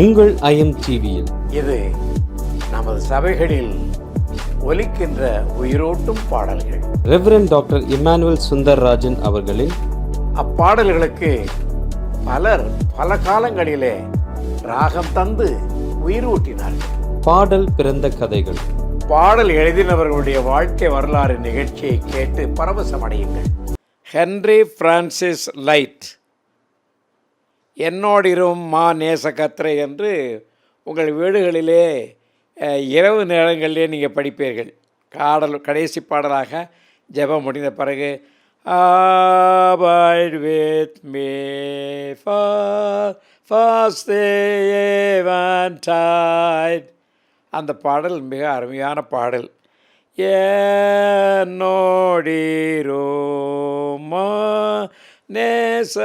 உங்கள் ஐஎம் டிவியில் இது நமது சபைகளில் ஒலிக்கின்ற உயிரோட்டும் பாடல்கள். ரெவரண்ட் டாக்டர் இம்மானுவேல் சுந்தர்ராஜன் அவர்களின் அப்பாடல்களுக்கு பலர் பல காலங்களிலே ராகம் தந்து உயிர் ஊட்டினார்கள். பாடல் பிறந்த கதைகள். பாடல் எழுதினவர்களுடைய வாழ்க்கை வரலாறு நிகழ்ச்சியை கேட்டு பரவசமடையுங்கள். ஹென்றி பிரான்சிஸ் லைட், என்னோடிரும் மா நேச கத்திரை என்று உங்கள் வீடுகளிலே இரவு நேரங்களிலே நீங்கள் படிப்பீர்கள். கடைசி பாடலாக ஜெபம் முடிந்த பிறகு Abide with me for first eventide. அந்த பாடல் மிக அருமையான பாடல். என்னோடிரோமா நேச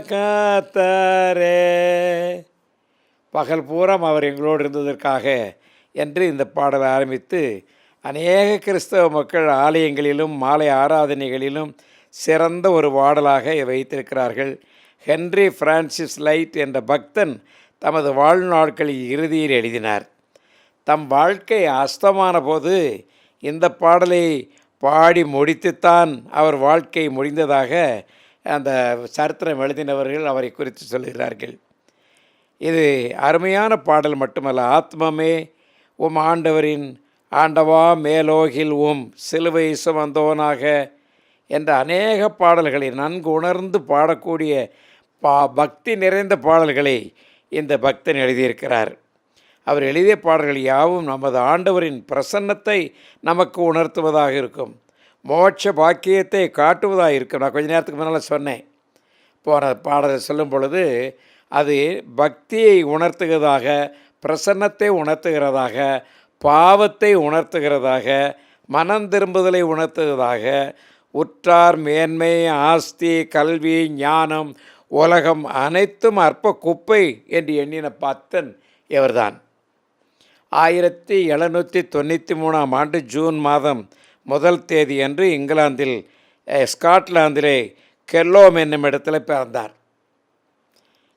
கர்த்தரே, பகல் பூரம் அவர் எங்களோடு இருந்ததற்காக என்று இந்த பாடலை ஆரம்பித்து அநேக கிறிஸ்தவ மக்கள் ஆலயங்களிலும் மாலை ஆராதனைகளிலும் சிறந்த ஒரு பாடலாக வைத்திருக்கிறார்கள். ஹென்றி பிரான்சிஸ் லைட் என்ற பக்தன் தமது வாழ்நாட்களில் இறுதியில் எழுதினார். தம் வாழ்க்கை அஸ்தமான போது இந்த பாடலை பாடி முடித்துத்தான் அவர் வாழ்க்கை முடிந்ததாக அந்த சரித்திரம் எழுதினவர்கள் அவரை குறித்து சொல்கிறார்கள். இது அருமையான பாடல் மட்டுமல்ல, ஆத்மமே உம் ஆண்டவரின் ஆண்டவா மேலோகில் சிலுவை சுமந்தோனாக என்ற அநேக பாடல்களை நன்கு உணர்ந்து பாடக்கூடிய பக்தி நிறைந்த பாடல்களை இந்த பக்தன் எழுதியிருக்கிறார். அவர் எழுதிய பாடல்கள் யாவும் நமது ஆண்டவரின் பிரசன்னத்தை நமக்கு உணர்த்துவதாக இருக்கும், மோட்ச பாக்கியத்தை காட்டுவதாக இருக்கும். நான் கொஞ்ச நேரத்துக்கு முன்னால் சொன்னேன், போன பாடலை சொல்லும் பொழுது அது பக்தியை உணர்த்துகிறதாக, பிரசன்னத்தை உணர்த்துகிறதாக, பாவத்தை உணர்த்துகிறதாக, மனம் திரும்புதலை உணர்த்துகிறதாக, உற்றார் மேன்மை ஆஸ்தி கல்வி ஞானம் உலகம் அனைத்தும் அற்ப குப்பை என்று எண்ணின பக்தன் இவர்தான். 1793 ஜூன் மாதம் 1 அன்று இங்கிலாந்தில் ஸ்காட்லாந்திலே கெல்லோம் என்னும் இடத்துல பிறந்தார்.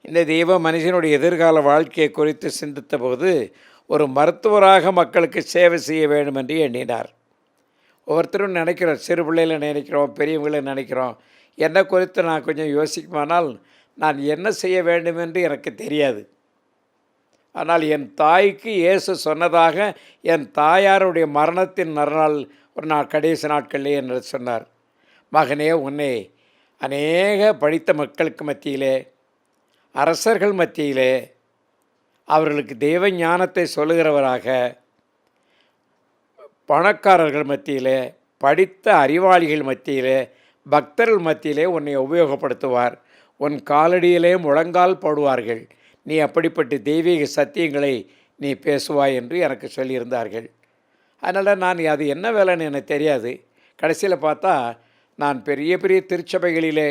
இந்த தெய்வ மனுஷனுடைய எதிர்கால வாழ்க்கையை குறித்து சிந்தித்த போது ஒரு மருத்துவராக மக்களுக்கு சேவை செய்ய வேண்டும் என்று எண்ணினார். ஒவ்வொருத்தரும் நினைக்கிறோம், சிறு பிள்ளையில் நினைக்கிறோம், பெரியவங்களை நினைக்கிறோம். என்னை குறித்து நான் கொஞ்சம் யோசிக்குமானால் நான் என்ன செய்ய வேண்டும் என்று எனக்கு தெரியாது. ஆனால் என் தாய்க்கு இயேசு சொன்னதாக என் தாயாருடைய மரணத்தின் மறுநாள் ஒரு நாள் கடைசி நாட்களிலே என்று சொன்னார், மகனே உன்னை அநேக படித்த மக்களுக்கு மத்தியிலே, அரசர்கள் மத்தியிலே, அவர்களுக்கு தெய்வ ஞானத்தை சொல்லுகிறவராக, பணக்காரர்கள் மத்தியிலே, படித்த அறிவாளிகள் மத்தியிலே, பக்தர்கள் மத்தியிலே உன்னை உபயோகப்படுத்துவார். உன் காலடியிலே முழங்கால் போடுவார்கள். நீ அப்படிப்பட்ட தெய்வீக சத்தியங்களை நீ பேசுவாய் என்று எனக்கு சொல்லியிருந்தார்கள். அதனால் நான் அது என்ன வேலைன்னு எனக்கு தெரியாது. கடைசியில் பார்த்தா நான் பெரிய பெரிய திருச்சபைகளிலே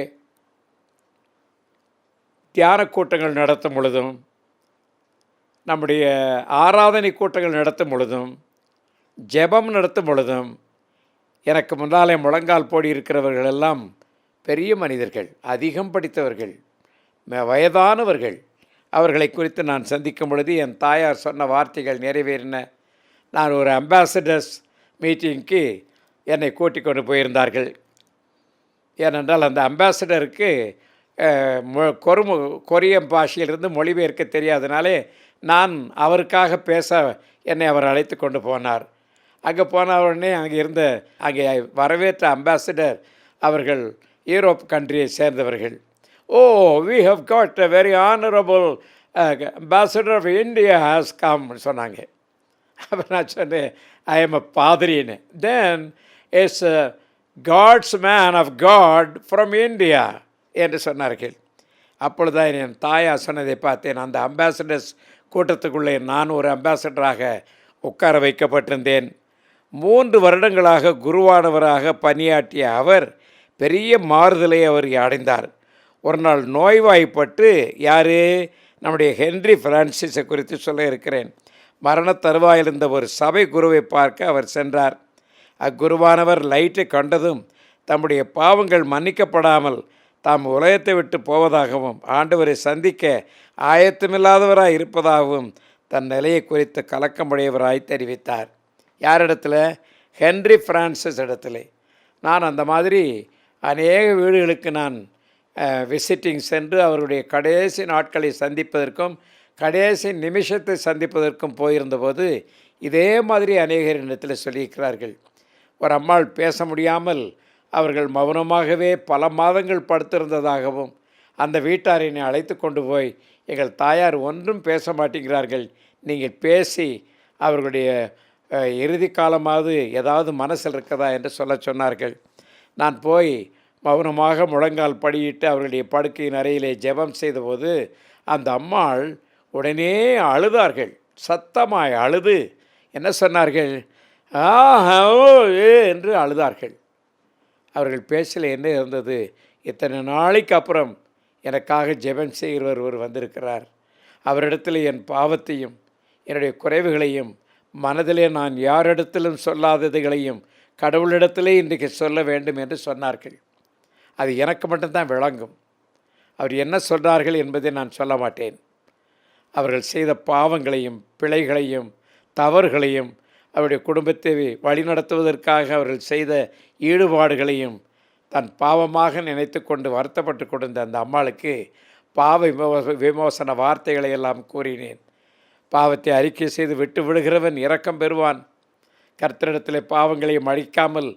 தியான கூட்டங்கள் நடத்தும் பொழுதும், நம்முடைய ஆராதனை கூட்டங்கள் நடத்தும் பொழுதும், ஜெபம் நடத்தும் பொழுதும் எனக்கு முன்னாலே முழங்கால் போடி இருக்கிறவர்கள் எல்லாம் பெரிய மனிதர்கள், அதிகம் படித்தவர்கள், வயதானவர்கள். அவர்களை குறித்து நான் சந்திக்கும் பொழுது என் தாயார் சொன்ன வார்த்தைகள் நிறைவேறின. நான் ஒரு அம்பாசடர்ஸ் மீட்டிங்க்கு என்னை கூட்டிக் கொண்டு போயிருந்தார்கள். ஏனென்றால் அந்த அம்பாசடருக்கு கொரியன் பாஷையிலிருந்து மொழிபெயர்க்க தெரியாதனாலே நான் அவருக்காக பேச என்னை அவர் அழைத்து கொண்டு போனார். அங்கே போன உடனே அங்கே வரவேற்ற அம்பாசடர் அவர்கள் யூரோப் கண்ட்ரியை சேர்ந்தவர்கள். we have got a very honorable ambassador of India has come சொன்னாங்க. அப்போ நான் சொன்னேன், I am a padrine. Then it's a God's man of God from India என்று சொன்னார்கள். அப்பொழுதுதான் என் தாயா சொன்னதை பார்த்தேன். அந்த அம்பாசடர்ஸ் கூட்டத்துக்குள்ளே நான் ஒரு அம்பாசடராக உட்கார வைக்கப்பட்டிருந்தேன். 3 வருடங்களாக குருவானவராக பணியாற்றிய அவர் பெரிய மாறுதலை அவர் அடைந்தார். ஒரு நாள் நோய்வாய்ப்பட்டு, யார், நம்முடைய ஹென்றி பிரான்சிஸை குறித்து சொல்ல இருக்கிறேன், மரண தருவாயில் இருந்த ஒரு சபை குருவை பார்க்க அவர் சென்றார். அக்குருவானவர் லைட்டை கண்டதும் தம்முடைய பாவங்கள் மன்னிக்கப்படாமல் தாம் உலகத்தை விட்டு போவதாகவும் ஆண்டவரை சந்திக்க ஆயத்தமில்லாதவராய் இருப்பதாகவும் தன் நிலையை குறித்து கலக்கமுடையவராய் தெரிவித்தார். யாரிடத்தில்? ஹென்றி பிரான்சிஸ் இடத்துல. நான் அந்த மாதிரி அநேக வீடுகளுக்கு நான் விசிட்டிங் சென்று அவருடைய கடைசி நாட்களை சந்திப்பதற்கும் கடைசி நிமிஷத்தை சந்திப்பதற்கும் போயிருந்தபோது இதே மாதிரி அநேகர் இடத்தில் சொல்லியிருக்கிறார்கள். ஒரு அம்மாள் பேச முடியாமல் அவர்கள் மௌனமாகவே பல மாதங்கள் படுத்திருந்ததாகவும் அந்த வீட்டார் என்னை அழைத்து கொண்டு போய், எங்கள் தாயார் ஒன்றும் பேச மாட்டேங்கிறார்கள், நீங்கள் பேசி அவர்களுடைய இறுதி காலமாவது ஏதாவது மனசில் இருக்கதா என்று சொன்னார்கள். நான் போய் மௌனமாக முழங்கால் படியிட்டு அவர்களுடைய படுக்கையின் அறையிலே ஜெபம் செய்தபோது அந்த அம்மாள் உடனே அழுதார்கள். சத்தமாய் அழுது என்ன சொன்னார்கள்? என்று அழுதார்கள். அவர்கள் பேசல என்ன இருந்தது? இத்தனை நாளைக்கு அப்புறம் எனக்காக ஜெபம் செய்கிறவர் ஒருவர் வந்திருக்கிறார். அவரிடத்தில் என் பாவத்தையும் என்னுடைய குறைவுகளையும் மனதிலே நான் யாரிடத்திலும் சொல்லாததுகளையும் கடவுளிடத்திலே இன்றைக்கு சொல்ல வேண்டும் என்று சொன்னார்கள். அது எனக்கு மட்டும்தான் விளங்கும். அவர் என்ன சொன்னார்கள் என்பதை நான் சொல்ல மாட்டேன். அவர்கள் செய்த பாவங்களையும் பிழைகளையும் தவறுகளையும் அவருடைய குடும்பத்தை வழிநடத்துவதற்காக அவர்கள் செய்த ஈடுபாடுகளையும் தன் பாவமாக நினைத்து கொண்டு வருத்தப்பட்டு கொண்டிருந்த அந்த அம்மாளுக்கு பாவ விமோசன வார்த்தைகளை எல்லாம் கூறினேன். பாவத்தை அறிக்கை செய்து விட்டு விடுகிறவன் இரக்கம் பெறுவான். கர்த்தரிடத்தில் பாவங்களை அழிக்காமல்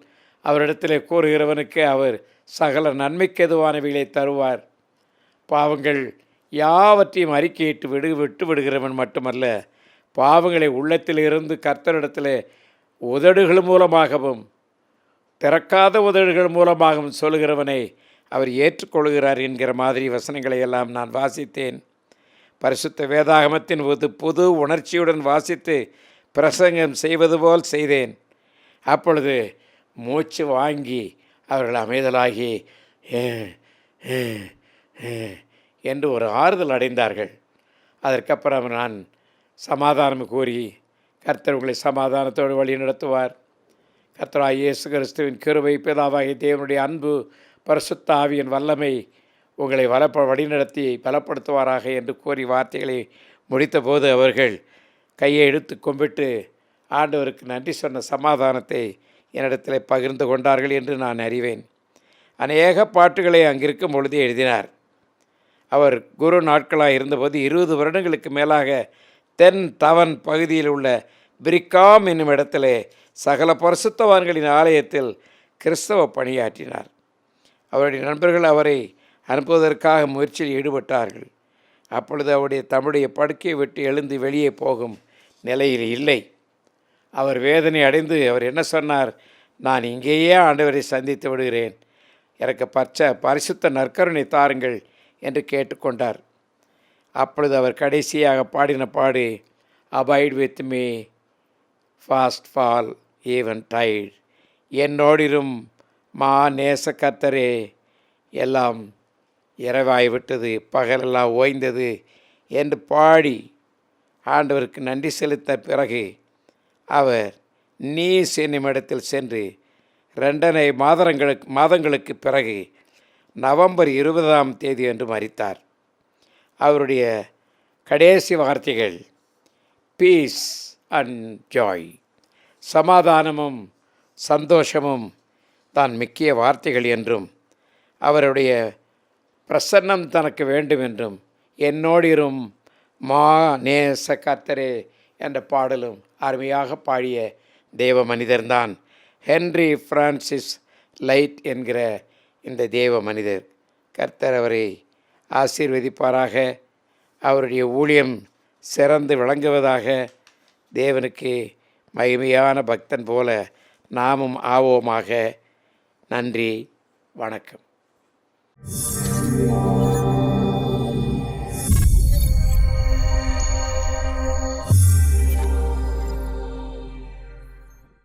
அவரிடத்தில் கூறுகிறவனுக்கு அவர் சகல நன்மைக்கு எதுவானவைகளை தருவார். பாவங்கள் யாவற்றையும் அறிக்கையிட்டு விட்டு விடுகிறவன் மட்டுமல்ல, பாவங்களை உள்ளத்திலிருந்து கர்த்தரிடத்தில் உதடுகள் மூலமாகவும் திறக்காத உதடுகள் மூலமாகவும் சொல்கிறவனை அவர் ஏற்றுக்கொள்கிறார் என்கிற மாதிரி வசனங்களை எல்லாம் நான் வாசித்தேன். பரிசுத்த வேதாகமத்தின் புது உணர்ச்சியுடன் வாசித்து பிரசங்கம் செய்வது போல் செய்தேன். அப்பொழுது மூச்சு வாங்கி அவர்கள் அமைதலாகி என்று ஒரு ஆறுதல் அடைந்தார்கள். அதற்கப்புறம் நான் சமாதானம் கூறி, கர்த்தர் உங்களை சமாதானத்தோடு வழி நடத்துவார், கர்த்தராகிய இயேசு கிறிஸ்துவின் கிருபை, பிதாவாகிய தேவனுடைய அன்பு, பரிசுத்த ஆவியின் வல்லமை உங்களை வழிநடத்தி பலப்படுத்துவாராக என்று கூறி வார்த்தைகளை முடித்தபோது அவர்கள் கையை எடுத்து கும்பிட்டு ஆண்டவருக்கு நன்றி சொன்ன சமாதானத்தை என்னிடத்தில் பகிர்ந்து கொண்டார்கள் என்று நான் அறிவேன். அநேக பாட்டுகளை அங்கிருக்கும் பொழுது எழுதினார். அவர் குரு நாட்களாக இருந்தபோது 20 வருடங்களுக்கு மேலாக தென் தவன் பகுதியில் உள்ள பிரிக்காம் என்னும் இடத்திலே சகல பரிசுத்தவான்களின் ஆலயத்தில் கிறிஸ்தவ பணியாற்றினார். அவருடைய நண்பர்கள் அவரை அனுப்புவதற்காக முயற்சியில் ஈடுபட்டார்கள். அப்பொழுது அவருடைய தம்முடைய படுக்கையை விட்டு எழுந்து வெளியே போகும் நிலையில் இல்லை. அவர் வேதனை அடைந்து அவர் என்ன சொன்னார்? நான் இங்கேயே ஆண்டவரை சந்தித்து விடுகிறேன், எனக்கு பரிசுத்த நற்கருணை தாருங்கள் என்று கேட்டுக்கொண்டார். அப்பொழுது அவர் கடைசியாக பாடின பாடு, abide with me fast fall eventide, என்னோடிரும் மா நேச கர்த்தரே, எல்லாம் இரவாய்விட்டது, பகலெல்லாம் ஓய்ந்தது என்று பாடி ஆண்டவருக்கு நன்றி செலுத்த பிறகு அவர் நீஸ் என்னும் இடத்தில் சென்று 2.5 மாதங்களுக்கு பிறகு நவம்பர் 20ஆம் தேதி அன்று மரித்தார். அவருடைய கடைசி வார்த்தைகள் பீஸ் அண்ட் ஜாய், சமாதானமும் சந்தோஷமும் தான் முக்கிய வார்த்தைகள் என்றும் அவருடைய பிரசன்னம் தனக்கு வேண்டும் என்றும் என்னோடிரும் மா நேச கர்த்தரே என்ற பாடலும் அருமையாக பாடிய தேவ மனிதர்தான் ஹென்றி பிரான்சிஸ் லைட் என்கிற இந்த தேவ மனிதர். கர்த்தர் அவரை ஆசீர்வதிப்பாராக. அவருடைய ஊழியம் சிறந்து விளங்குவதாக. தேவனுக்கு மகிமையான பக்தன் போல நாமும் ஆவோமாக. நன்றி, வணக்கம்.